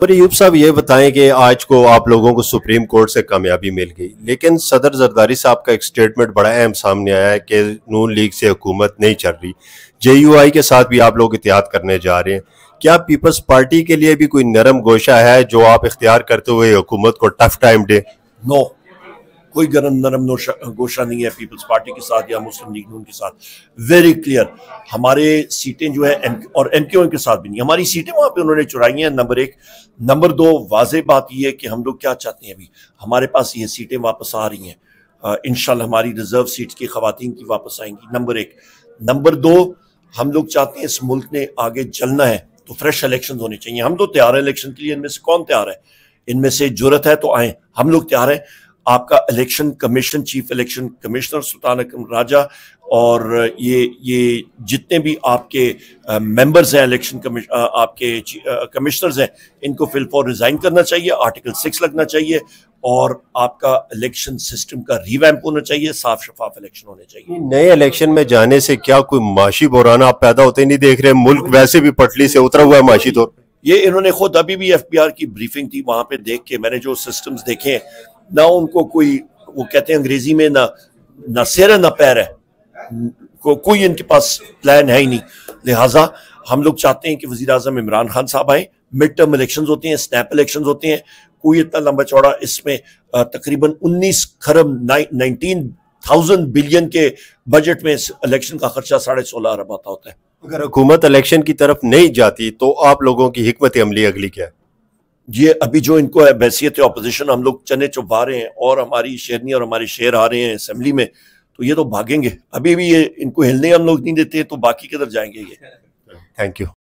اور ایوب صاحب یہ بتائیں کہ آج کو آپ لوگوں کو سپریم کورٹ سے کامیابی مل گئی، لیکن صدر زرداری صاحب کا ایک سٹیٹمنٹ بڑا اہم سامنے آیا ہے کہ نون لیگ سے حکومت نہیں چل رہی، جے یو آئی کے ساتھ بھی آپ لوگ اتحاد کرنے جا رہے ہیں۔ کیا پیپلز پارٹی کے لیے بھی کوئی نرم گوشہ ہے جو آپ اختیار کرتے ہوئے حکومت کو ٹف ٹائم دے؟ نو، کوئی نرم گوشہ نہیں ہے پیپلز پارٹی کے ساتھ یا مسلم لیگ نون کے ساتھ۔ ویری کلیئر، ہمارے سیٹیں جو ہے اور ایم کیو ایم کے ساتھ بھی نہیں، ہماری سیٹیں وہاں پہ انہوں نے چرائی ہیں، نمبر ایک۔ نمبر دو، واضح بات یہ ہے کہ ہم لوگ کیا چاہتے ہیں، ابھی ہمارے پاس یہ سیٹیں واپس آ رہی ہیں، انشاءاللہ ہماری ریزرو سیٹس کی خواتین کی واپس آئیں گی، نمبر ایک۔ نمبر دو، ہم لوگ چاہتے ہیں اس ملک نے آگے چلنا ہے تو فریش الیکشنز ہونے چاہیے۔ ہم تو تیار ہیں الیکشن کے لیے، ان میں سے کون تیار ہے؟ ان میں سے جرت ہے تو آئیں، ہم لوگ تیار ہیں۔ آپ کا election commission, chief election commissioner Sultan Akram Raja اور یہ جتنے بھی آپ کے ممبرز ہیں، الیکشن آپ کے کمشنرز ہیں، ان کو فی الفور ریزائن کرنا چاہیے، آرٹیکل 6 لگنا چاہیے، اور آپ کا الیکشن سسٹم کا ریویمپ ہونا چاہیے، صاف شفاف الیکشن ہونے چاہیے۔ نئے الیکشن میں جانے سے کیا کوئی معاشی بحران آپ پیدا ہوتے نہیں دیکھ رہے؟ ملک ویسے بھی پٹلی سے اترا ہوا ہے معاشی طور پہ۔ یہ انہوں نے خود ابھی بھی ایف بی آر کی بریفنگ تھی، وہاں پہ دیکھ کے میں نے جو سسٹمز دیکھے ہیں، نہ ان کو کوئی، وہ کہتے ہیں انگریزی میں، نہ سیر ہے نہ پیر ہے، کوئی ان کے پاس پلان ہے ہی نہیں۔ لہٰذا ہم لوگ چاہتے ہیں کہ وزیر اعظم عمران خان صاحب آئیں، مڈ ٹرم الیکشنز ہوتے ہیں، سنیپ الیکشنز ہوتے ہیں، کوئی اتنا لمبا چوڑا، اس میں تقریباً 19,000 بلین کے بجٹ میں اس الیکشن کا خرچہ 16.5 ارب آتا ہوتا ہے۔ اگر حکومت الیکشن کی طرف نہیں جاتی تو آپ لوگوں کی حکمت عملی اگلی کیا ہے؟ یہ ابھی جو ان کو ہے بحیثیت اپوزیشن، ہم لوگ چنے چبا رہے ہیں اور ہماری شیرنی اور ہمارے شیر آ رہے ہیں اسمبلی میں، تو یہ تو بھاگیں گے۔ ابھی بھی یہ ان کو ہلنے ہم لوگ نہیں دیتے، تو باقی کدھر جائیں گے یہ؟ Thank you.